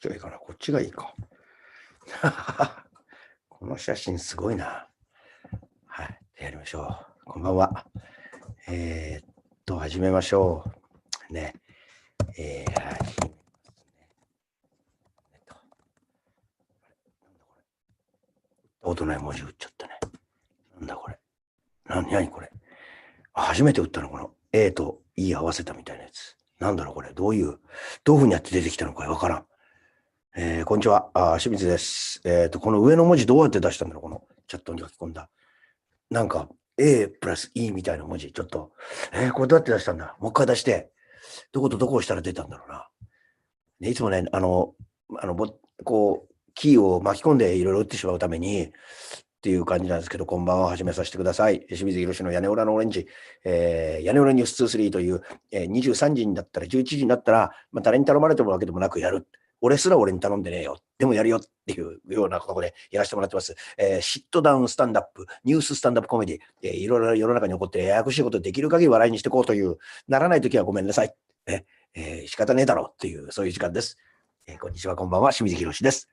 ちがいいかな、こっちがいいか。この写真すごいな。はい、やりましょう。こんばんは。始めましょう。ね。音ない文字打っちゃったね。なんだこれ。何これ。初めて打ったの、この A と E 合わせたみたいなやつ。なんだろうこれ。どういうふうにやって出てきたのかわからん。こんにちは。清水です。この上の文字どうやって出したんだろう、このチャットに書き込んだ。なんか A プラス E みたいな文字。ちょっと、これどうやって出したんだ。もう一回出して、どことどこをしたら出たんだろうな。ね、いつもね、キーを巻き込んでいろいろ打ってしまうために、っていう感じなんですけど、こんばんは、始めさせてください。清水宏の屋根裏のオレンジ、屋根裏ニュース23という、23時になったら、11時になったら、誰に頼まれてもわけでもなくやる。俺すら俺に頼んでねえよ。でもやるよっていうようなことでやらせてもらってます。シットダウンスタンダップ、ニューススタンダップコメディ、いろいろ世の中に起こってややこしいことできる限り笑いにしていこうという、ならないときはごめんなさい。仕方ねえだろうっていう、そういう時間です。こんにちは、こんばんは、清水宏です。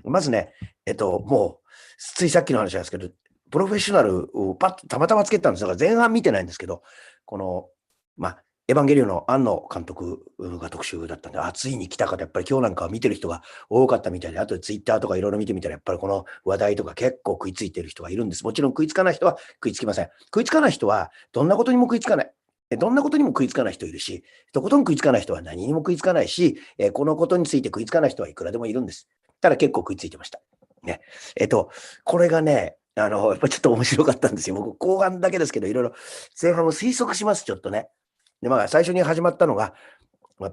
まずね、もう、ついさっきの話なんですけど、プロフェッショナルをパッとたまたまつけたんですが、前半見てないんですけど、この、エヴァンゲリオンの庵野監督が特集だったんで、ついに来たかと、やっぱり今日なんか見てる人が多かったみたいで、あとでツイッターとかいろいろ見てみたら、やっぱりこの話題とか結構食いついてる人がいるんです。もちろん食いつかない人は食いつきません。食いつかない人は、どんなことにも食いつかない。どんなことにも食いつかない人いるし、とことん食いつかない人は何にも食いつかないし、このことについて食いつかない人はいくらでもいるんです。ただ結構食いついてました。ね。これがね、やっぱちょっと面白かったんですよ。僕、後半だけですけど、いろいろ前半を推測します、ちょっとね。で、最初に始まったのが、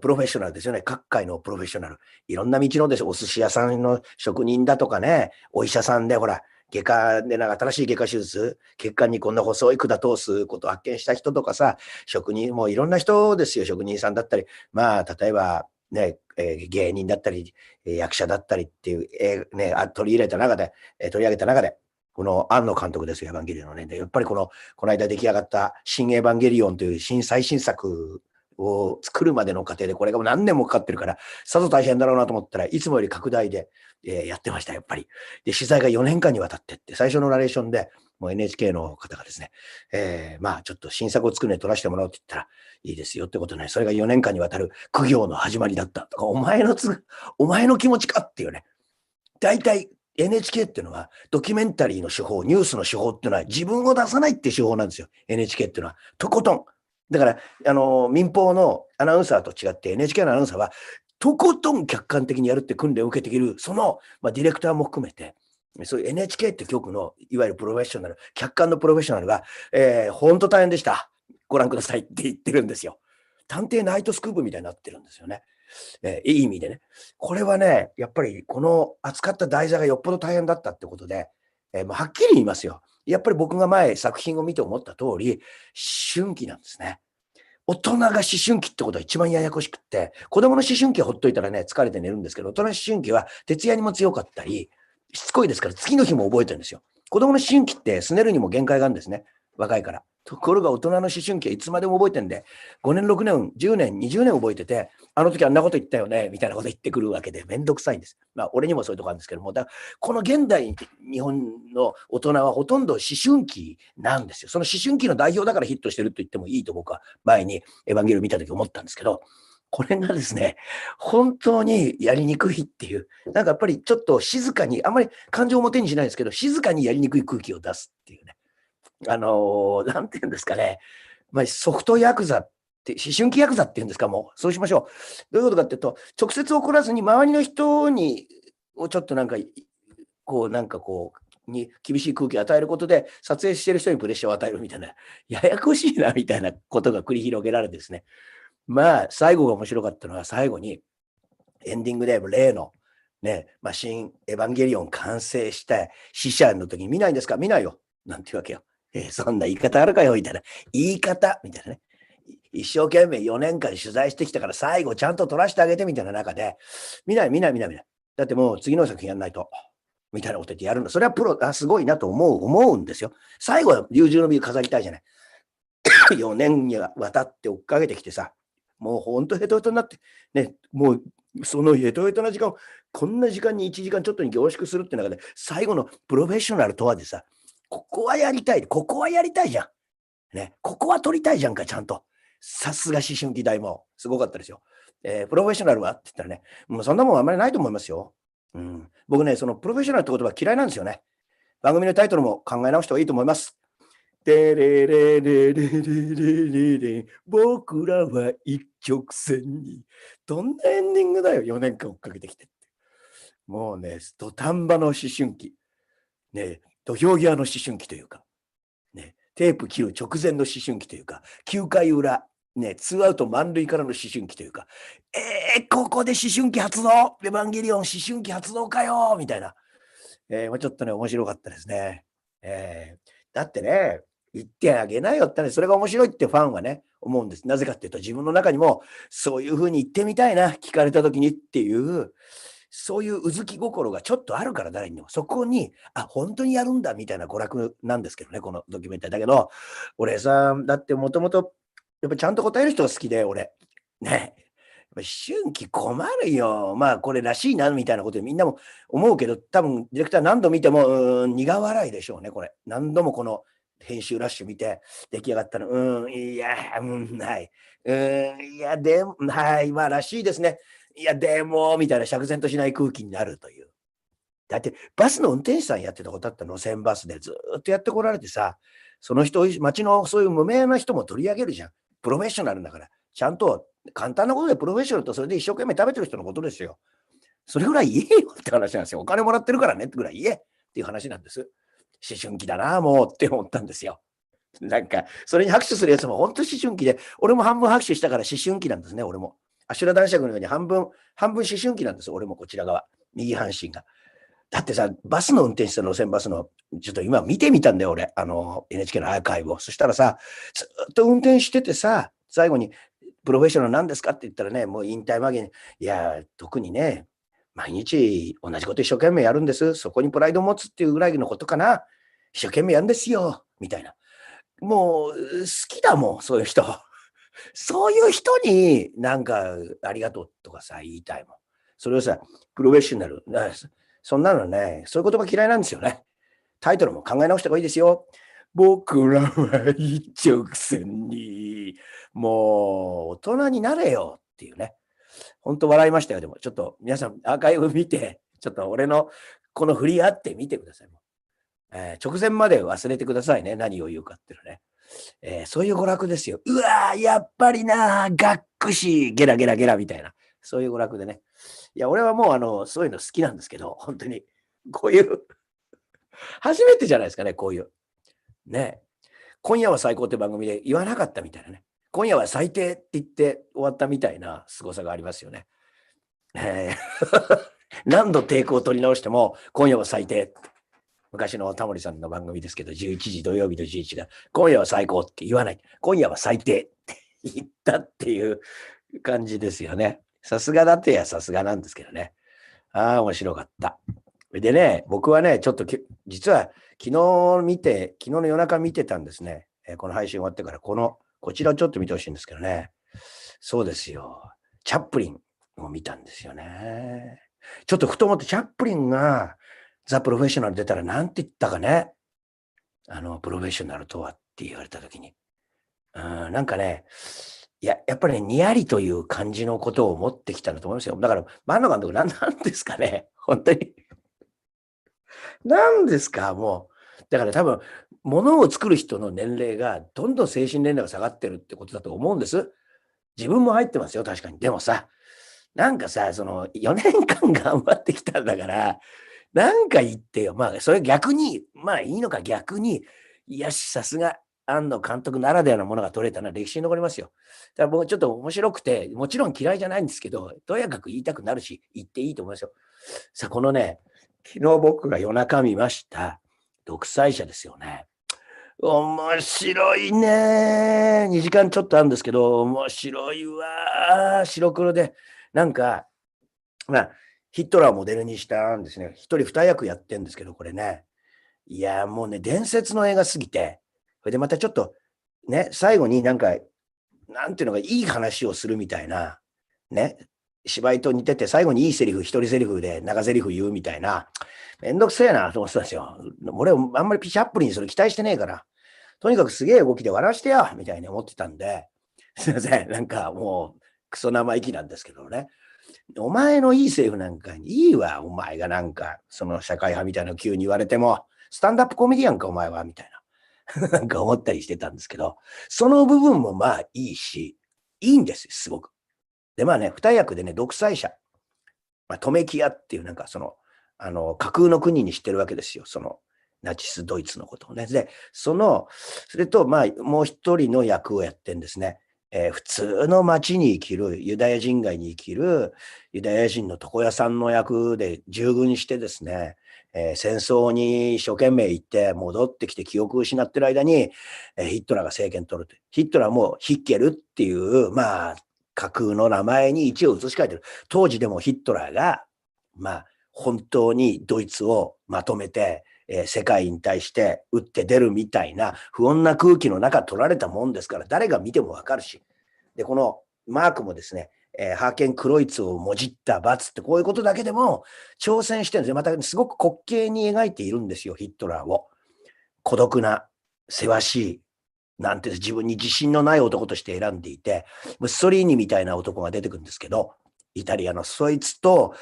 プロフェッショナルですよね。各界のプロフェッショナル。いろんな道のです。お寿司屋さんの職人だとかね、お医者さんで、ほら、外科で新しい外科手術、血管にこんな細い管通すことを発見した人とかさ、職人、もういろんな人ですよ。職人さんだったり、例えば、ね、芸人だったり、役者だったりっていう、取り上げた中で、この庵野監督ですよ、エヴァンゲリオンのね。で、やっぱりこの間出来上がった新エヴァンゲリオンという最新作を作るまでの過程で、これがもう何年もかかってるから、さぞ大変だろうなと思ったらいつもより拡大で、やってました、やっぱり。で、取材が4年間にわたってって、最初のナレーションで、もう NHK の方がですね、ちょっと新作を作るね、撮らせてもらおうって言ったら、いいですよってことね、それが4年間にわたる苦行の始まりだったとか、お前の気持ちかっていうね。大体 NHK っていうのはドキュメンタリーの手法、ニュースの手法っていうのは自分を出さないっていう手法なんですよ。NHK っていうのは。とことん。だから、民放のアナウンサーと違って NHK のアナウンサーは、とことん客観的にやるって訓練を受けている、その、ディレクターも含めて、そういう NHK って局の、いわゆるプロフェッショナル、客観のプロフェッショナルが、本当大変でした。ご覧くださいって言ってるんですよ。探偵ナイトスクープみたいになってるんですよね。いい意味でね。これはね、やっぱりこの扱った題材がよっぽど大変だったってことで、はっきり言いますよ。やっぱり僕が前作品を見て思った通り、思春期なんですね。大人が思春期ってことは一番ややこしくって、子供の思春期はほっといたらね、疲れて寝るんですけど、大人の思春期は徹夜にも強かったり、しつこいですから次の日も覚えてるんですよ。子供の思春期ってすねるにも限界があるんですね。若いから。ところが大人の思春期はいつまでも覚えてるんで、5年、6年、10年、20年覚えてて、あの時あんなこと言ったよね、みたいなこと言ってくるわけで、めんどくさいんです。俺にもそういうとこあるんですけども、この現代日本の大人はほとんど思春期なんですよ。その思春期の代表だからヒットしてると言ってもいいと僕は前にエヴァンゲリオン見た時思ったんですけど、これがですね、本当にやりにくいっていう、なんかやっぱりちょっと静かに、あんまり感情を表にしないですけど、静かにやりにくい空気を出すっていうね。なんていうんですかね、ソフトヤクザって、思春期ヤクザっていうんですか、もう、そうしましょう。どういうことかっていうと、直接怒らずに周りの人に、ちょっとに厳しい空気を与えることで、撮影してる人にプレッシャーを与えるみたいな、ややこしいな、みたいなことが繰り広げられてですね。最後が面白かったのは、最後に、エンディングで例の、ね、新エヴァンゲリオン完成した死者の時に見ないんですか見ないよ。なんていうわけよ。そんな言い方あるかよみたいな。言い方みたいなね。一生懸命4年間取材してきたから最後ちゃんと撮らせてあげてみたいな中で、見ない。だってもう次の作品やんないと。みたいなこと言ってやるんだ。それはプロ、すごいなと思うんですよ。最後は龍獣の実飾りたいじゃない。4年にわたって追っかけてきてさ、もうほんとヘトヘトになって、ね、もうそのヘトヘトな時間を、こんな時間に1時間ちょっとに凝縮するって中で、最後のプロフェッショナルとはでさ、ここはやりたい、ここはやりたいじゃん。ね、ここは取りたいじゃんか、ちゃんと。さすが思春期大も、すごかったですよ。プロフェッショナルはって言ったらね、もうそんなもんあんまりないと思いますよ。うん。僕ね、そのプロフェッショナルって言葉嫌いなんですよね。番組のタイトルも考え直した方がいいと思います。テレレレレレレレレ、僕らは一直線に。どんなエンディングだよ、4年間追っかけてきてって。もうね、土壇場の思春期。ね、土俵際の思春期というか、ね、テープ切る直前の思春期というか、9回裏、ね、ツーアウト満塁からの思春期というか、ここで思春期発動エヴァンゲリオン思春期発動かよみたいな。ちょっとね、面白かったですね。だってね、言ってあげなよってね、それが面白いってファンはね、思うんです。なぜかっていうと、自分の中にも、そういう風に言ってみたいな、聞かれた時にっていう、そういううずき心がちょっとあるから、誰にでも。そこに、あ、本当にやるんだみたいな娯楽なんですけどね、このドキュメンタリーだけど、俺さ、だってもともと、やっぱちゃんと答える人が好きで、俺。ね。やっぱ思春期困るよ。まあ、これらしいなみたいなことでみんなも思うけど、多分ディレクター何度見ても、苦笑いでしょうね、これ。何度もこの編集ラッシュ見て、出来上がったの、いや、はい。いや、でも、はい、まあ、らしいですね。いや、でも、みたいな釈然としない空気になるという。だって、バスの運転手さんやってたことあった路線バスでずっとやってこられてさ、その人、街のそういう無名な人も取り上げるじゃん。プロフェッショナルだから。ちゃんと簡単なことでプロフェッショナルとそれで一生懸命食べてる人のことですよ。それぐらい言えよって話なんですよ。お金もらってるからねってぐらい言えっていう話なんです。思春期だな、もうって思ったんですよ。なんか、それに拍手するやつも本当思春期で、俺も半分拍手したから思春期なんですね、俺も。アシュラ男爵のように半分思春期なんです、俺もこちら側。右半身が。だってさ、バスの運転手さん、路線バスの、ちょっと今見てみたんだよ、俺。NHK のアーカイブを。そしたらさ、ずっと運転しててさ、最後に、プロフェッショナルなんですかって言ったらね、もう引退間際に、いや、特にね、毎日同じこと一生懸命やるんです。そこにプライドを持つっていうぐらいのことかな。一生懸命やるんですよ。みたいな。もう、好きだもん、そういう人。そういう人になんか、ありがとうとかさ、言いたいもん。それをさ、プロフェッショナル、そんなのね、そういう言葉嫌いなんですよね。タイトルも考え直した方がいいですよ。僕らは一直線に、もう大人になれよっていうね。ほんと笑いましたよ。でも、ちょっと皆さんアーカイブ見て、ちょっと俺のこの振り合ってみてください。直前まで忘れてくださいね。何を言うかっていうのね。そういう娯楽ですよ。うわー、やっぱりなー、がっくし、ゲラゲラゲラみたいな。そういう娯楽でね。いや、俺はもうそういうの好きなんですけど、本当に。こういう初めてじゃないですかね、こういう。ね。今夜は最高って番組で言わなかったみたいなね。今夜は最低って言って終わったみたいな凄さがありますよね。何度抵抗を取り直しても、今夜は最低。昔のタモリさんの番組ですけど、11時土曜日の11時が、今夜は最高って言わない。今夜は最低って言ったっていう感じですよね。さすがだってやさすがなんですけどね。ああ、面白かった。でね、僕はね、ちょっと実は昨日の夜中見てたんですね。この配信終わってから、こちらをちょっと見てほしいんですけどね。そうですよ。チャップリンを見たんですよね。ちょっとふと思って、チャップリンがザ・プロフェッショナル出たらなんて言ったかね。プロフェッショナルとはって言われたときに。なんかね、やっぱりね、にやりという感じのことを持ってきたんだと思いますよ。だから、万野監督なんですかね。本当に。なんですか、もう。だから多分、ものを作る人の年齢がどんどん精神年齢が下がってるってことだと思うんです。自分も入ってますよ、確かに。でもさ、なんかさ、その4年間頑張ってきたんだから、なんか言ってよ。まあ、それ逆に、まあいいのか、逆に、いやし、さすが、庵野監督ならではのものが取れたのは歴史に残りますよ。だから僕ちょっと面白くて、もちろん嫌いじゃないんですけど、とやかく言いたくなるし、言っていいと思いますよ。さあ、このね、昨日僕が夜中見ました、独裁者ですよね。面白いね。2時間ちょっとあるんですけど、面白いわ。白黒で。なんか、まあ、ヒトラーをモデルにしたんですね。一人二役やってんですけど、これね。いや、もうね、伝説の映画すぎて、それでまたちょっと、ね、最後になんか、なんていうのか、いい話をするみたいな、ね。芝居と似てて、最後にいいセリフ、一人セリフで長セリフ言うみたいな、めんどくせえなと思ってたんですよ。俺、あんまりチャップリンにそれ期待してねえから、とにかくすげえ動きで笑わしてよみたいに思ってたんで、すいません、なんかもう、クソ生意気なんですけどね。お前のいいセリフなんかにいいわ、お前がなんか、その社会派みたいなの急に言われても、スタンダップコメディアンか、お前は、みたいな。なんか思ったりしてたんですけど、その部分もまあいいし、いいんですよ、すごく。で、まあね、二役でね、独裁者、トメキアっていうなんかその、架空の国にしてるわけですよ、その、ナチスドイツのことをね。で、それと、まあ、もう一人の役をやってんですね。普通の町に生きる、ユダヤ人街に生きる、ユダヤ人の床屋さんの役で従軍してですね、戦争に一生懸命行って戻ってきて記憶を失ってる間に、ヒットラーが政権取ると。ヒットラーもヒッケルっていう、まあ、架空の名前に一応移し替えてる。当時でもヒットラーが、まあ、本当にドイツをまとめて、世界に対して打って出るみたいな不穏な空気の中取られたもんですから、誰が見てもわかるし。で、このマークもですね、ハーケン・クロイツをもじった罰ってこういうことだけでも挑戦してるんですよ。またすごく滑稽に描いているんですよ、ヒットラーを。孤独な、せわしい、なんて自分に自信のない男として選んでいて、ムッソリーニみたいな男が出てくるんですけど、イタリアのそいつと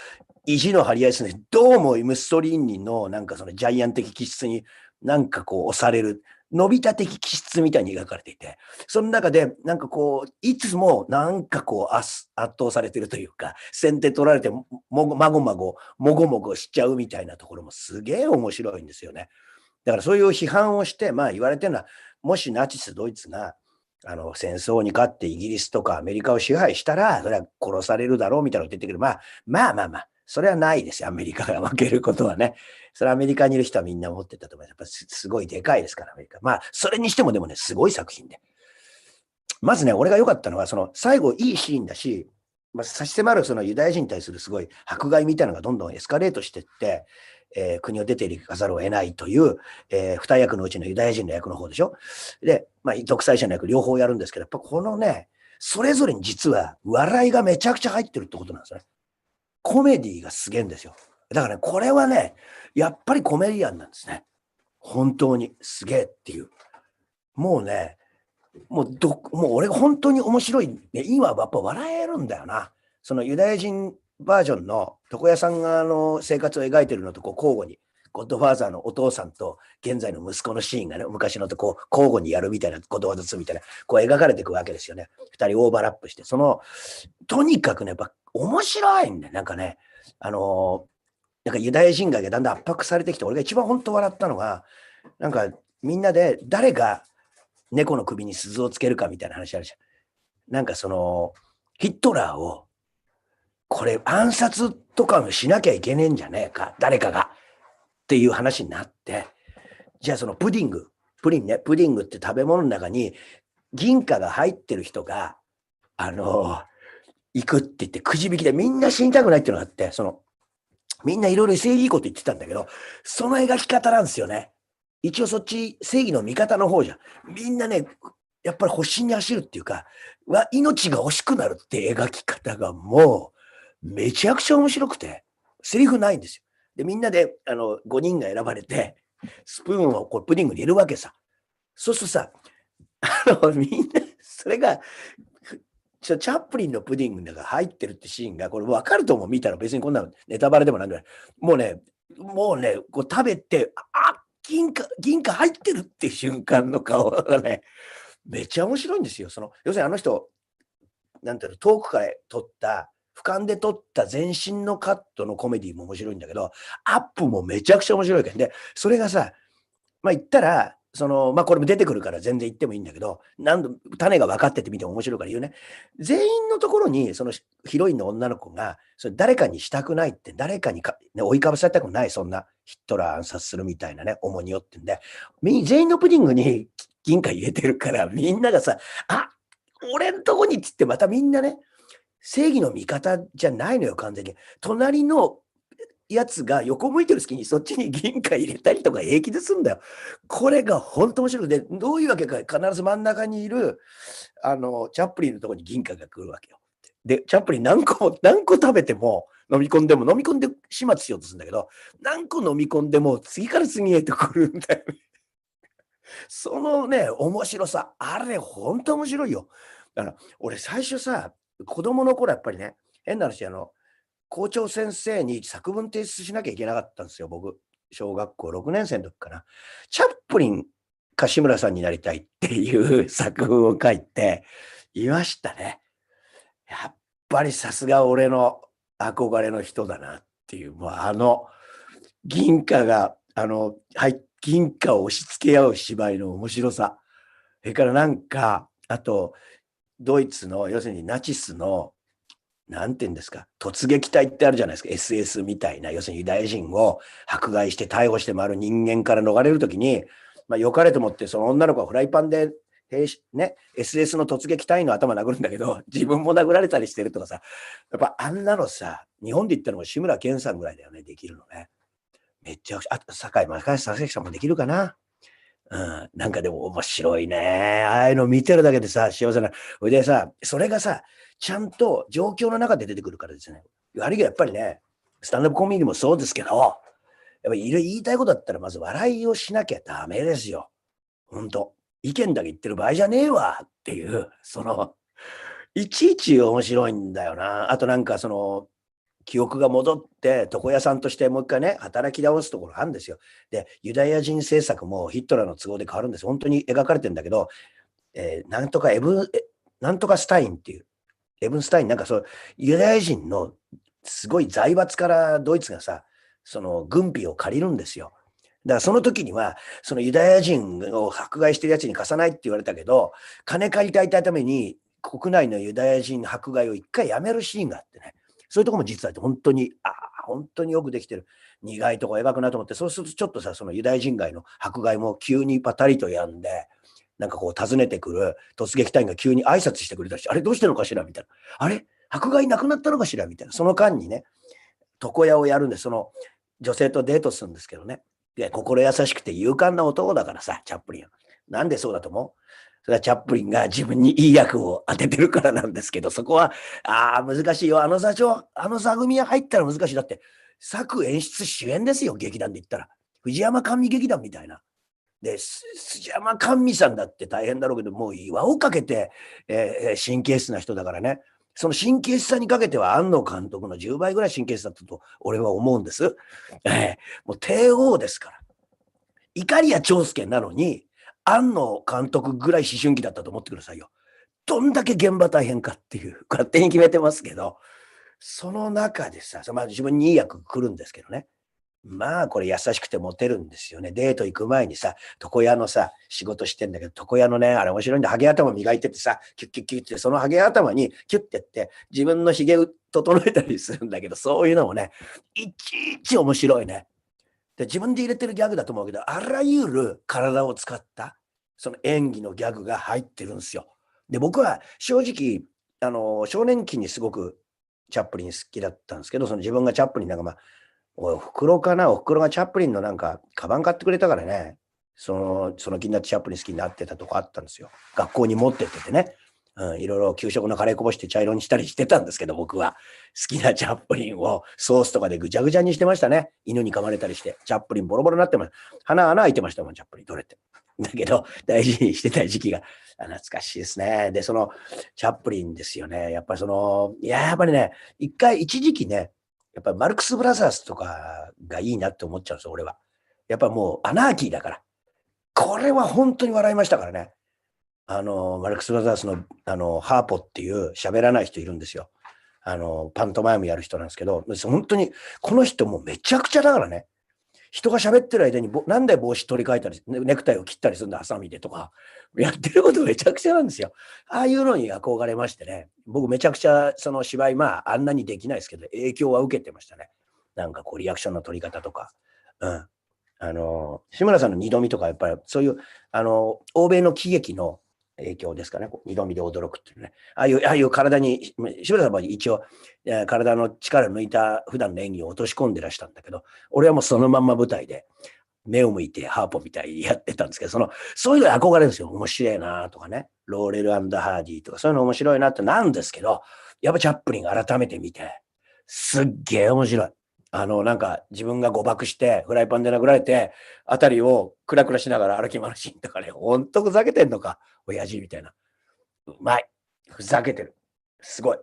意地の張り合いですね。どうもムッソリーニのなんかそのジャイアン的気質になんかこう押される、のび太的気質みたいに描かれていて、その中でなんかこう、いつもなんかこう圧倒されてるというか、先手取られてまごまごしちゃうみたいなところもすげえ面白いんですよね。だからそういう批判をして、まあ言われてるのは、もしナチスドイツが戦争に勝ってイギリスとかアメリカを支配したら、それは殺されるだろうみたいなのが出てくる。まあ、それはないですよ、アメリカが負けることはね。それはアメリカにいる人はみんな思ってたと思います。やっぱすごいでかいですから、アメリカ。まあ、それにしてもでもね、すごい作品で。まずね、俺が良かったのは、その最後いいシーンだし、まあ、差し迫るそのユダヤ人に対するすごい迫害みたいなのがどんどんエスカレートしていって、国を出ていかざるを得ないという、二役のうちのユダヤ人の役の方でしょ。で、まあ、独裁者の役両方やるんですけど、やっぱこのね、それぞれに実は笑いがめちゃくちゃ入ってるってことなんですね。コメディがすげえんですよ。だからね、これはね、やっぱりコメディアンなんですね。本当にすげえっていう。もうね、もう俺本当に面白い、ね、今はやっぱ笑えるんだよな。そのユダヤ人バージョンの床屋さんが生活を描いてるのとこう交互に、ゴッドファーザーのお父さんと現在の息子のシーンがね、昔のとこう交互にやるみたいな、ゴッドファーザー2みたいな、こう描かれていくわけですよね。二人オーバーラップして、とにかくね、やっぱ面白いんだよ。なんかね、なんかユダヤ人街がだんだん圧迫されてきて、俺が一番本当笑ったのが、なんかみんなで誰が猫の首に鈴をつけるかみたいな話あるじゃん。なんかヒットラーを、これ暗殺とかもしなきゃいけねえんじゃねえか、誰かが。っていう話になって、じゃあそのプディングって食べ物の中に銀貨が入ってる人が、行くって言ってくじ引きでみんな死にたくないっていうのがあって、みんないろいろ正義いいこと言ってたんだけど、その描き方なんですよね。一応そっち正義の味方の方じゃん。みんなね、やっぱり保身に走るっていうか、命が欲しくなるって描き方がもう、めちゃくちゃ面白くて、セリフないんですよ。で、みんなで、5人が選ばれて、スプーンをこうプディングに入れるわけさ。そうするとさ、みんな、それが、チャップリンのプディングが入ってるってシーンが、これ分かると思う、見たら別にこんなネタバレでもなんでもない。もうね、こう食べて、銀貨入ってるっていう瞬間の顔がね、めっちゃ面白いんですよ。要するにあの人、なんていうの、遠くから撮った、俯瞰で撮った全身のカットのコメディも面白いんだけど、アップもめちゃくちゃ面白いから。で、それがさ、まあ言ったら、まあこれも出てくるから全然言ってもいいんだけど、種が分かっててみても面白いから言うね。全員のところに、そのヒロインの女の子が、誰かにしたくないって、誰かにね、追いかぶされたくない、そんなヒットラー暗殺するみたいなね、重荷をってんで、全員のプディングに銀貨入れてるから、みんながさ、俺んとこにっつってまたみんなね、正義の味方じゃないのよ、完全に。隣のやつが横向いてる隙にそっちに銀貨入れたりとか平気ですんだよ。これが本当面白いで、どういうわけか必ず真ん中にいる、チャップリンのところに銀貨が来るわけよ。で、チャップリン何個食べても、飲み込んで始末しようとするんだけど、何個飲み込んでも次から次へと来るんだよね。そのね、面白さ、あれほんと面白いよ。だから、俺最初さ、子供の頃やっぱりね、変な話、校長先生に作文提出しなきゃいけなかったんですよ、僕。小学校6年生の時かな。チャップリンか志村さんになりたいっていう作文を書いていましたね。やっぱりさすが俺の憧れの人だなっていう、もう銀貨が、銀貨を押し付け合う芝居の面白さ。それからなんか、あと、ドイツの、要するにナチスの、なんて言うんですか、突撃隊ってあるじゃないですか、SS みたいな、要するにユダヤ人を迫害して逮捕して回る人間から逃れるときに、まあ、良かれと思って、その女の子はフライパンで、ね、SS の突撃隊員の頭殴るんだけど、自分も殴られたりしてるとかさ、やっぱあんなのさ、日本で言ったのも志村けんさんぐらいだよね、できるのね。めっちゃ、あと、佐々木さんもできるかな。うん、なんかでも面白いね。ああいうの見てるだけでさ、幸せな。それでさ、それがさ、ちゃんと状況の中で出てくるからですね。悪いけどやっぱりね、スタンダップコメディもそうですけど、やっぱり言いたいことだったらまず笑いをしなきゃダメですよ。ほんと。意見だけ言ってる場合じゃねえわっていう、いちいち面白いんだよな。あとなんか記憶が戻って、床屋さんとしてもう一回ね、働き直すところあるんですよ。で、ユダヤ人政策もヒットラーの都合で変わるんです。本当に描かれてるんだけど、なんとかスタインっていう、エブンスタイン、なんかユダヤ人のすごい財閥からドイツがさ、その軍備を借りるんですよ。だからその時には、そのユダヤ人を迫害してるやつに貸さないって言われたけど、金借りたいために国内のユダヤ人迫害を一回やめるシーンがあってね。そういうとこも実は本当に、本当によくできてる。苦いとこ描くなと思って、そうするとちょっとさ、そのユダヤ人街の迫害も急にパタリとやんで、なんかこう訪ねてくる突撃隊員が急に挨拶してくれたし、あれどうしてるのかしらみたいな。あれ迫害なくなったのかしらみたいな。その間にね、床屋をやるんで、その女性とデートするんですけどね。で、心優しくて勇敢な男だからさ、チャップリンは。なんでそうだと思う？それはチャップリンが自分にいい役を当ててるからなんですけど、そこは、難しいよ。あの座組が入ったら難しい。だって、作演出主演ですよ、劇団で言ったら。藤山甘美劇団みたいな。で、藤山甘美さんだって大変だろうけど、もう岩をかけて、神経質な人だからね。その神経質さにかけては庵野監督の10倍ぐらい神経質だったと俺は思うんです。もう帝王ですから。碇谷長介なのに、庵野監督ぐらい思春期だったと思ってくださいよ。どんだけ現場大変かっていう、勝手に決めてますけど、その中でさ、まあ、自分にいい役来るんですけどね。まあ、これ優しくてモテるんですよね。デート行く前にさ、床屋のさ、仕事してんだけど、床屋のね、あれ面白いんだ。ハゲ頭磨いててさ、キュッキュッキュッって、そのハゲ頭にキュッてやって、自分の髭を整えたりするんだけど、そういうのもね、いちいち面白いね。で、自分で入れてるギャグだと思うけど、あらゆる体を使った、その演技のギャグが入ってるんですよ。で、僕は正直、少年期にすごくチャップリン好きだったんですけど、その自分がチャップリンなんかおふくろかな、おふくろがチャップリンのなんか、カバン買ってくれたからね、その気になってチャップリン好きになってたとこあったんですよ。学校に持ってっててね。いろいろ給食のカレーこぼして茶色にしたりしてたんですけど、僕は好きなチャップリンをソースとかでぐちゃぐちゃにしてましたね。犬に噛まれたりして、チャップリンボロボロになってます。穴開いてましたもん、チャップリン取れて。だけど、大事にしてた時期が懐かしいですね。で、そのチャップリンですよね。やっぱりやっぱりね、一時期ね、やっぱりマルクス・ブラザーズとかがいいなって思っちゃうんですよ、俺は。やっぱもうアナーキーだから。これは本当に笑いましたからね。マルクス・ブラザーズの、ハーポっていう喋らない人いるんですよ。パントマイムやる人なんですけど、本当に、この人もうめちゃくちゃだからね。人が喋ってる間になんで帽子取り替えたり、ネクタイを切ったりするんだ、ハサミでとか、やってることめちゃくちゃなんですよ。ああいうのに憧れましてね。僕めちゃくちゃその芝居、あんなにできないですけど、影響は受けてましたね。なんかこう、リアクションの取り方とか。うん。志村さんの二度見とか、やっぱりそういう、欧米の喜劇の影響ですかね。二度見で驚くっていうね。ああいう体に、志村さんは一応、体の力抜いた普段の演技を落とし込んでらしたんだけど、俺はもうそのまんま舞台で、目を向いてハーポみたいにやってたんですけど、そういうの憧れですよ。面白いなとかね。ローレル&ハーディとか、そういうの面白いなってなんですけど、やっぱチャップリン改めて見て、すっげえ面白い。なんか自分が誤爆して、フライパンで殴られて、あたりをクラクラしながら歩き回るシーンとかね、ほんとふざけてんのか、親父みたいな。うまい。ふざけてる。すごい。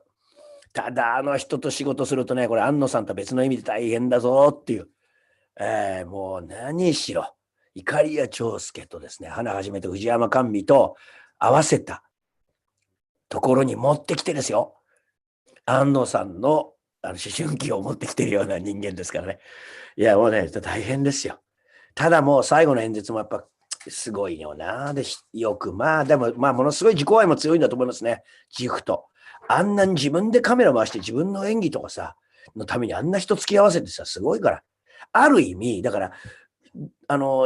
ただ、あの人と仕事するとね、これ庵野さんと別の意味で大変だぞっていう。もう何しろ、碇谷長介とですね、花はじめと藤山甘美と合わせたところに持ってきてですよ。庵野さんの思春期を持ってきてるような人間ですからね。いや、もうね、大変ですよ。ただもう最後の演説もやっぱすごいよな。で、よく、まあでも、まあものすごい自己愛も強いんだと思いますね。ジフと。あんなに自分でカメラ回して自分の演技とかさ、のためにあんな人付き合わせてさ、すごいから。ある意味、だから、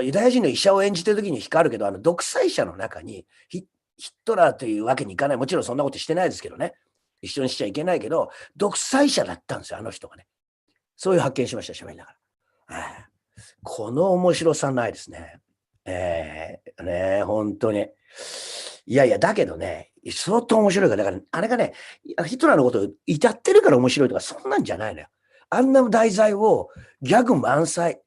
ユダヤ人の医者を演じてる時に光るけど、独裁者の中にヒットラーというわけにいかない。もちろんそんなことしてないですけどね。一緒にしちゃいけないけど、独裁者だったんですよ、あの人がね。そういう発見しました、喋りながら。この面白さないですね。本当に。いやいや、だけどね、相当面白いから、だから、あれがね、ヒトラーのことを至ってるから面白いとか、そんなんじゃないのよ。あんな題材をギャグ満載、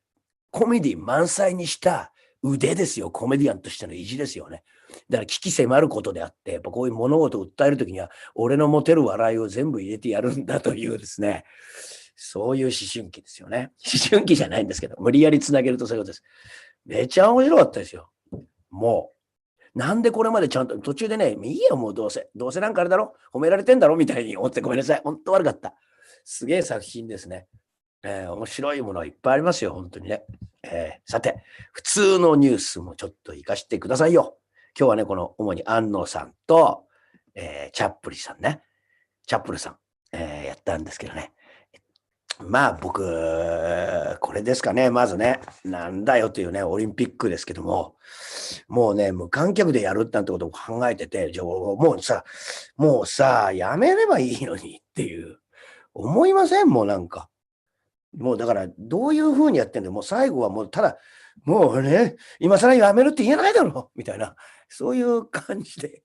コメディ満載にした腕ですよ。コメディアンとしての意地ですよね。だから危機迫ることであって、やっぱこういう物事を訴えるときには、俺の持てる笑いを全部入れてやるんだというですね、そういう思春期ですよね。思春期じゃないんですけど、無理やりつなげるとそういうことです。めちゃ面白かったですよ。もう。なんでこれまでちゃんと、途中でね、いいよ、もうどうせ。どうせなんかあれだろ褒められてんだろみたいに思ってごめんなさい。ほんと悪かった。すげえ作品ですね。面白いものいっぱいありますよ、本当にね。さて、普通のニュースもちょっと活かしてくださいよ。今日はね、この主に安野さんと、チャップリさんね。チャップルさん、やったんですけどね。まあ僕、これですかね、まずね、なんだよというね、オリンピックですけども、もうね、無観客でやるなんてことを考えてて、じゃあもうさ、やめればいいのにっていう、思いませんもうなんか。もうだから、どういう風にやってんのもう最後はもうただ、もうね、今更やめるって言えないだろみたいな、そういう感じで。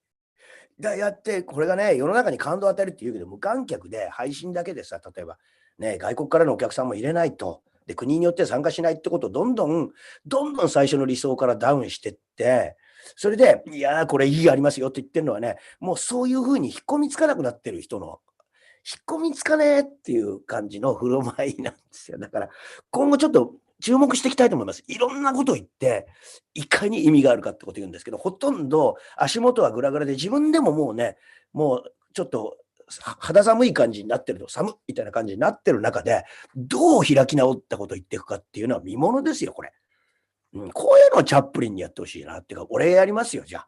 やって、これがね、世の中に感動を与えるって言うけど、無観客で配信だけでさ、例えば、ね、外国からのお客さんも入れないと、で、国によって参加しないってことをどんどん最初の理想からダウンしてって、それで、いやー、これ意義ありますよって言ってるのはね、もうそういう風に引っ込みつかなくなってる人の、引っ込みつかねえっていう感じの振る舞いなんですよ。だから、今後ちょっと注目していきたいと思います。いろんなことを言って、いかに意味があるかってことを言うんですけど、ほとんど足元はグラグラで、自分でももうね、もうちょっと肌寒い感じになってると、寒みたいな感じになってる中で、どう開き直ったことを言っていくかっていうのは見ものですよ、これ。こういうのをチャップリンにやってほしいなっていうか、俺やりますよ、じゃあ。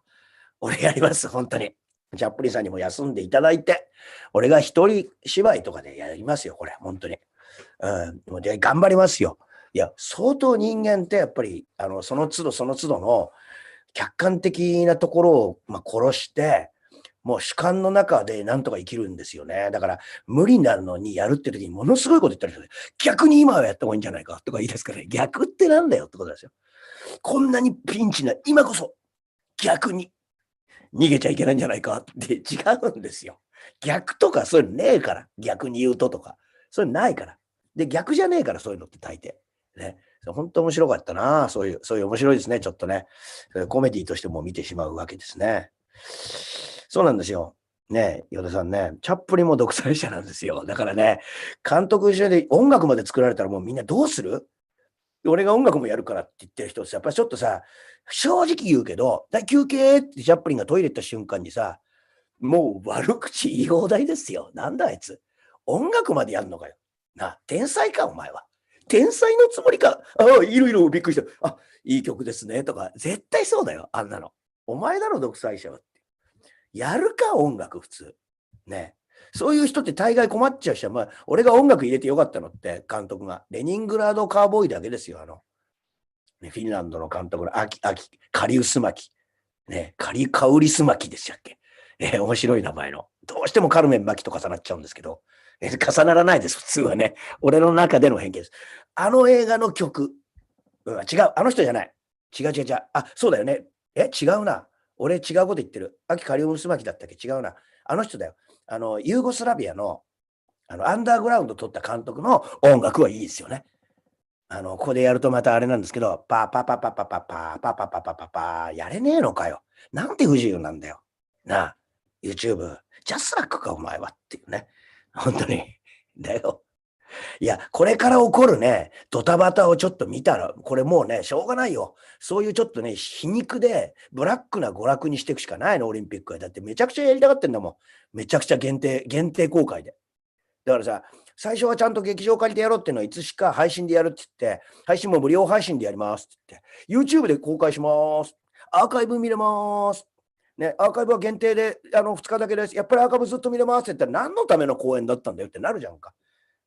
俺やります、本当に。チャップリンさんにも休んでいただいて、俺が一人芝居とかでやりますよ、これ、本当に。もうで頑張りますよ。いや、相当人間ってやっぱり、その都度その都度の客観的なところを、殺して、もう主観の中でなんとか生きるんですよね。だから、無理なのにやるって時にものすごいこと言ったりする。逆に今はやった方がいいんじゃないかとか言いですからね。逆ってなんだよってことですよ。こんなにピンチな今こそ逆に逃げちゃいけないんじゃないかって違うんですよ。逆とかそういうのねえから。逆に言うとか。そういうのないから。で、逆じゃねえからそういうのって大抵。ね。本当面白かったな。そういう面白いですね。ちょっとね。コメディとしても見てしまうわけですね。そうなんですよ。ねえ、与田さんね、チャップリンも独裁者なんですよ。だからね、監督一緒で音楽まで作られたらもうみんなどうする俺が音楽もやるからって言ってる人ってやっぱりちょっとさ、正直言うけど、休憩ってチャップリンがトイレ行った瞬間にさ、もう悪口言い放題ですよ。なんだあいつ。音楽までやんのかよ。天才か、お前は。天才のつもりか。いるいる、びっくりした。いい曲ですね。とか、絶対そうだよ、あんなの。お前だろ、独裁者は。やるか、音楽、普通。ね。そういう人って大概困っちゃうし、俺が音楽入れてよかったのって、監督が。レニングラードカーボーイだけですよ、フィンランドの監督のカリウスマキ。ね、カリカウリスマキでしたっけ。面白い名前の。どうしてもカルメンマキと重なっちゃうんですけど、重ならないです、普通はね。俺の中での偏見です。あの映画の曲、違う、あの人じゃない。違う。そうだよね。違うな。俺違うこと言ってる。カリウスマキだったっけ違うな。あの人だよ。ユーゴスラビアの、アンダーグラウンド撮った監督の音楽はいいですよね。ここでやるとまたあれなんですけど、パパパパパパパパパパパパパやれねえのかよ。なんて不自由なんだよ。なあ、YouTube、ジャスラックかお前はっていうね。本当に。だよ。いや、これから起こるね、ドタバタをちょっと見たら、これもうね、しょうがないよ。そういうちょっとね、皮肉で、ブラックな娯楽にしていくしかないの、オリンピックは。だってめちゃくちゃやりたがってんだもん。めちゃくちゃ限定公開で。だからさ、最初はちゃんと劇場借りてやろうっていうのはいつしか配信でやるって言って、配信も無料配信でやりますって言って、YouTube で公開します。アーカイブ見れます。ね、アーカイブは限定で2日だけです。やっぱりアーカイブずっと見れますって言ったら何のための公演だったんだよってなるじゃんか。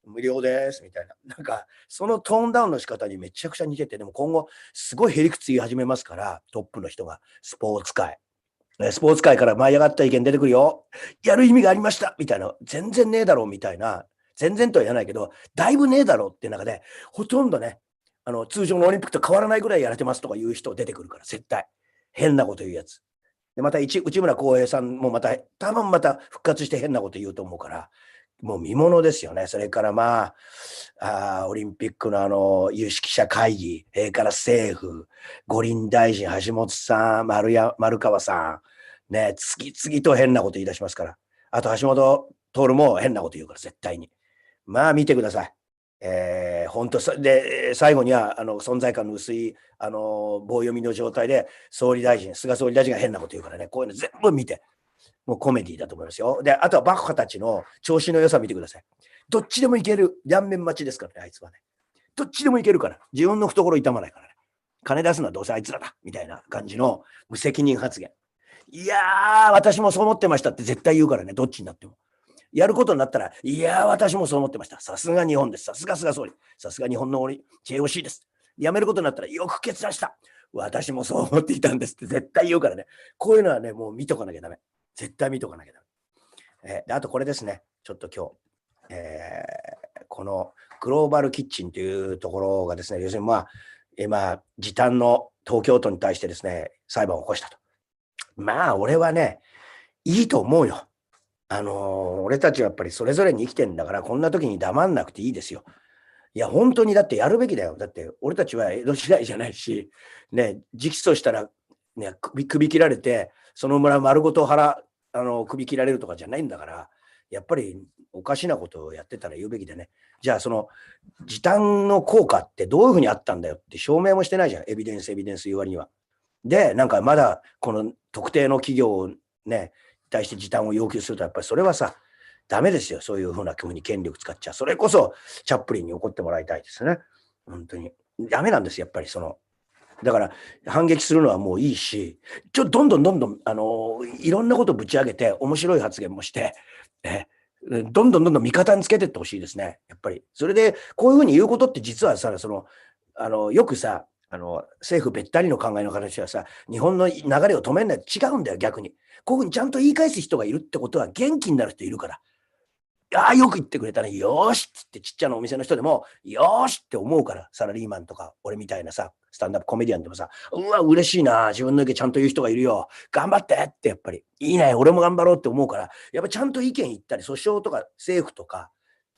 無料ですみたいな。なんか、そのトーンダウンの仕方にめちゃくちゃ似てて、でも今後、すごいへりくつ言い始めますから、トップの人が、スポーツ界。スポーツ界から舞い上がった意見出てくるよ。やる意味がありましたみたいな。全然ねえだろうみたいな。全然とは言わないけど、だいぶねえだろうっていう中で、ほとんどね、通常のオリンピックと変わらないぐらいやれてますとか言う人出てくるから、絶対。変なこと言うやつ。で、また内村航平さんも多分また復活して変なこと言うと思うから、もう見ものですよね。それからまあ、オリンピックの有識者会議、それから政府、五輪大臣、橋本さん、丸川さん、ね、次々と変なこと言い出しますから。あと橋本徹も変なこと言うから、絶対に。まあ見てください。本当で、最後には存在感の薄い棒読みの状態で菅総理大臣が変なこと言うからね、こういうの全部見て、もうコメディだと思いますよ。で、あとはバッハたちの調子の良さ見てください。どっちでもいける。両面待ちですからね、あいつはね。どっちでもいけるから。自分の懐痛まないからね。金出すのはどうせあいつらだ。みたいな感じの無責任発言。いやー、私もそう思ってましたって絶対言うからね、どっちになっても。やることになったら、いやー、私もそう思ってました。さすが日本です。さすが菅総理。さすが日本のJOC です。やめることになったら、よく決断した。私もそう思っていたんですって絶対言うからね。こういうのはね、もう見とかなきゃダメ。絶対見とかなきゃダメ。であとこれですね。ちょっと今日、このグローバルキッチンというところがですね、要するに今、時短の東京都に対してですね、裁判を起こしたと。まあ、俺はね、いいと思うよ。俺たちはやっぱりそれぞれに生きてんだから、こんな時に黙んなくていいですよ。いや、本当にだってやるべきだよ。だって、俺たちは江戸時代じゃないし、ね、直訴したら、ね、首切られて、その村丸ごと首切られるとかじゃないんだから、やっぱりおかしなことをやってたら言うべきでね。じゃあ、その時短の効果ってどういうふうにあったんだよって証明もしてないじゃん。エビデンス言う割には。で、なんかまだこの特定の企業をね、対して時短を要求すると、やっぱりそれはさ、ダメですよ。そういうふうに権力使っちゃう。それこそ、チャップリンに怒ってもらいたいですね。本当に。ダメなんですよ、やっぱりだから、反撃するのはもういいし、どんどん、いろんなことをぶち上げて、面白い発言もして、どんどん味方につけていってほしいですね。やっぱり。それで、こういうふうに言うことって実はさ、よくさ、政府べったりの考えの形はさ、日本の流れを止めるのは違うんだよ、逆に。こういうふうにちゃんと言い返す人がいるってことは元気になる人いるから。ああ、よく言ってくれたね。よーしっつってちっちゃなお店の人でも、よーしって思うから、サラリーマンとか、俺みたいなさ、スタンダップコメディアンでもさ、うわ、嬉しいな、自分の意見ちゃんと言う人がいるよ。頑張ってってやっぱり、いいね、俺も頑張ろうって思うから、やっぱちゃんと意見言ったり、訴訟とか政府とか、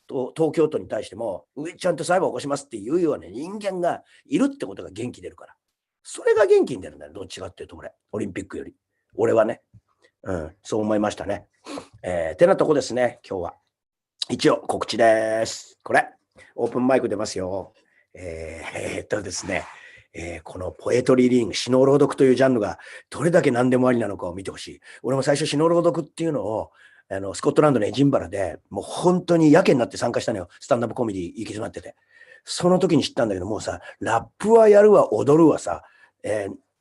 東京都に対しても、ちゃんと裁判を起こしますっていうような人間がいるってことが元気出るから。それが元気に出るんだよ、どっちかっていうと俺、オリンピックより。俺はね、そう思いましたね。てなとこですね、今日は。一応告知です。これ、オープンマイク出ますよ。ですね、このポエトリーリーディング、詩の朗読というジャンルがどれだけ何でもありなのかを見てほしい。俺も最初詩の朗読っていうのを、スコットランドのエジンバラでもう本当にやけになって参加したのよ。スタンダップコメディ行き詰まってて。その時に知ったんだけど、もうさ、ラップはやるわ、踊るわさ、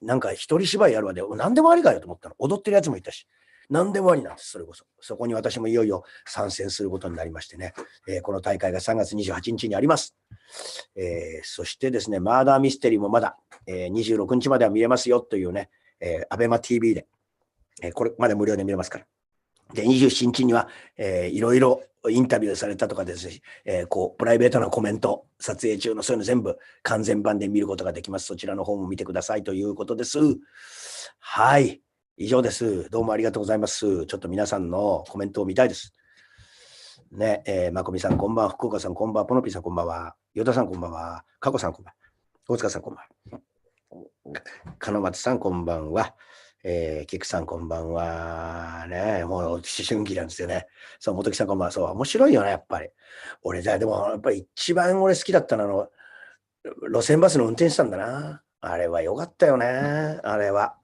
なんか一人芝居やるわで、何でもありかよと思ったの。踊ってるやつもいたし。何でもありなんです、それこそ。そこに私もいよいよ参戦することになりましてね。この大会が3月28日にあります。そしてですね、マーダーミステリーもまだ、26日までは見れますよというね、アベマ TV で、これまで無料で見れますから。で、27日には、いろいろインタビューされたとかですし、プライベートなコメント、撮影中のそういうの全部完全版で見ることができます。そちらの方も見てくださいということです。はい。以上です。どうもありがとうございます。ちょっと皆さんのコメントを見たいです。ね、まこみさんこんばんは、福岡さんこんばんは、ポノピーさんこんばんは、ヨタさんこんばんは、かこさんこんばんは、大塚さんこんばんは、金松さんこんばんは、キクさんこんばんは、ね、もう思春期なんですよね。そう、元木さんこんばんは、そう、面白いよね、やっぱり。俺じゃあ、でもやっぱり一番俺好きだったのは、路線バスの運転手さんだな。あれは良かったよね、あれは。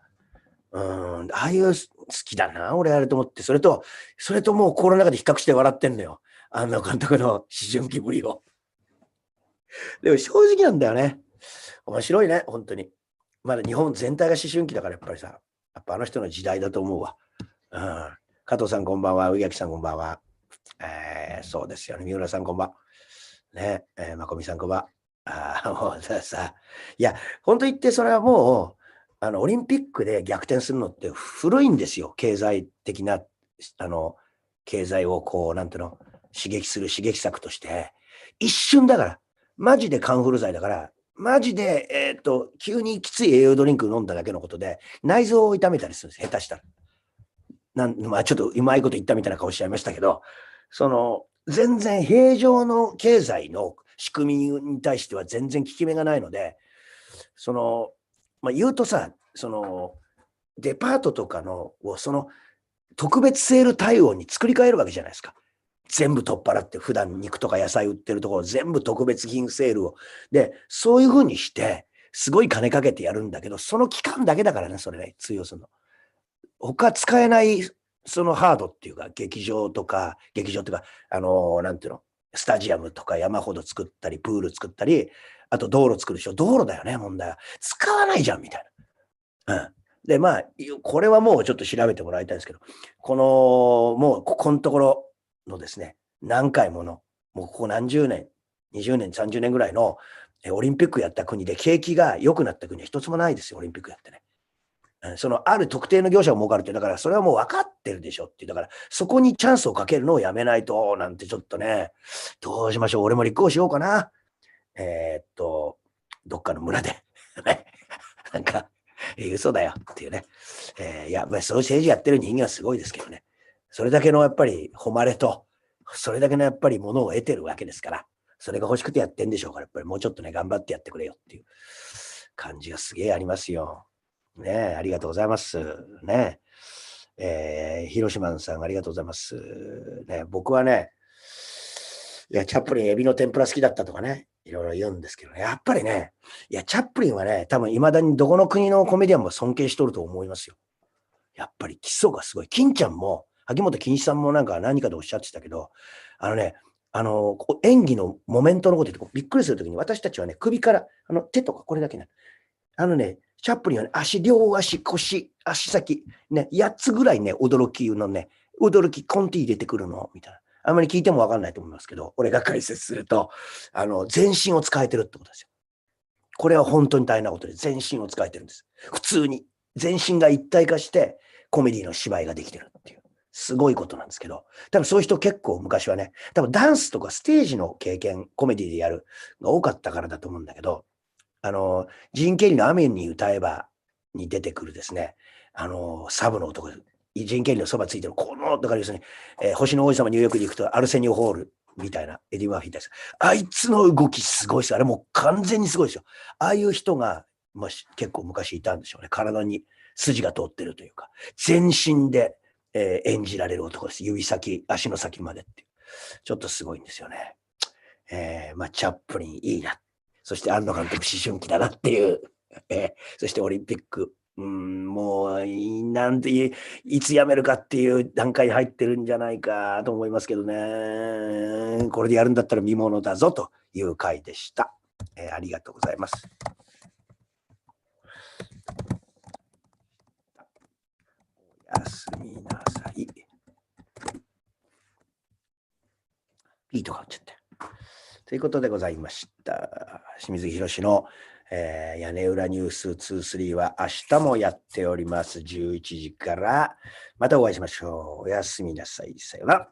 ああいう好きだな、俺あれと思って、それともう心の中で比較して笑ってんのよ。あの監督の思春期ぶりを。でも正直なんだよね。面白いね、本当に。まだ日本全体が思春期だからやっぱりさ、やっぱあの人の時代だと思うわ。加藤さんこんばんは、植木さんこんばんは。そうですよね、三浦さんこんばんは。ね、まこみさんこんばんは。もうさ、いや、本当言ってそれはもう、オリンピックで逆転するのって古いんですよ。経済的な、経済をこう、なんていうの、刺激する刺激策として、一瞬だから、マジでカンフル剤だから、マジで、急にきつい栄養ドリンク飲んだだけのことで、内臓を痛めたりするんです、下手したら。まあ、ちょっとうまいこと言ったみたいな顔しちゃいましたけど、全然平常の経済の仕組みに対しては全然効き目がないので、まあ、言うとさ、デパートとかのを特別セール対応に作り変えるわけじゃないですか。全部取っ払って、普段肉とか野菜売ってるところ全部特別品セールを。で、そういうふうにして、すごい金かけてやるんだけど、その期間だけだからね、それね、通用するの。他使えない、そのハードっていうか、劇場っていうか、なんていうの、スタジアムとか山ほど作ったり、プール作ったり、あと道路作るでしょ。道路だよね、問題は。使わないじゃん、みたいな。で、まあ、これはもうちょっと調べてもらいたいんですけど、もうここのところのですね、何回もの、もうここ何十年、20年、30年ぐらいのオリンピックやった国で景気が良くなった国は一つもないですよ、オリンピックやってね。ある特定の業者が儲かるって、だからそれはもう分かってるでしょっていう、だからそこにチャンスをかけるのをやめないと、なんてちょっとね、どうしましょう、俺も立候補しようかな。どっかの村で、なんか、嘘だよっていうね。いや、そういう政治やってる人間はすごいですけどね。それだけのやっぱり誉れと、それだけのやっぱりものを得てるわけですから、それが欲しくてやってんでしょうから、やっぱりもうちょっとね、頑張ってやってくれよっていう感じがすげえありますよ。ね、ありがとうございます。ね。広島さんありがとうございます。ね、僕はね、いや、チャップリンエビの天ぷら好きだったとかね、いろいろ言うんですけどね、やっぱりね、いや、チャップリンはね、多分未だにどこの国のコメディアンも尊敬しとると思いますよ。やっぱり基礎がすごい。金ちゃんも、萩本欽一さんもなんか何かでおっしゃってたけど、演技のモメントのこと言ってびっくりするときに、私たちはね、首から、手とかこれだけなの。チャップリンはね、両足、腰、足先、ね、8つぐらいね、驚き、コンティ入れてくるの、みたいな。あんまり聞いてもわかんないと思いますけど、俺が解説すると、全身を使えてるってことですよ。これは本当に大変なことで、全身を使えてるんです。普通に。全身が一体化して、コメディの芝居ができてるっていう。すごいことなんですけど、多分そういう人結構昔はね、多分ダンスとかステージの経験、コメディでやるが多かったからだと思うんだけど、ジーン・ケリーの雨に歌えばに出てくるですね、サブの男、ジーン・ケリーのそばついてる、だから要するに、星の王子様ニューヨークに行くとアルセニオ・ホールみたいな、エディ・マーフィーです。あいつの動きすごいです。あれもう完全にすごいですよ。ああいう人が、結構昔いたんでしょうね。体に筋が通ってるというか、全身で、演じられる男です。指先、足の先までっていう。ちょっとすごいんですよね。チャップリンいいな。そして庵野監督思春期だなっていう。そしてオリンピック。もう、いつやめるかっていう段階に入ってるんじゃないかと思いますけどね。これでやるんだったら見ものだぞという回でした。ありがとうございます。おやすみなさい。いいとか打っちゃって。ということでございました。清水宏の、屋根裏ニュース23は明日もやっております。11時から。またお会いしましょう。おやすみなさい。さようなら。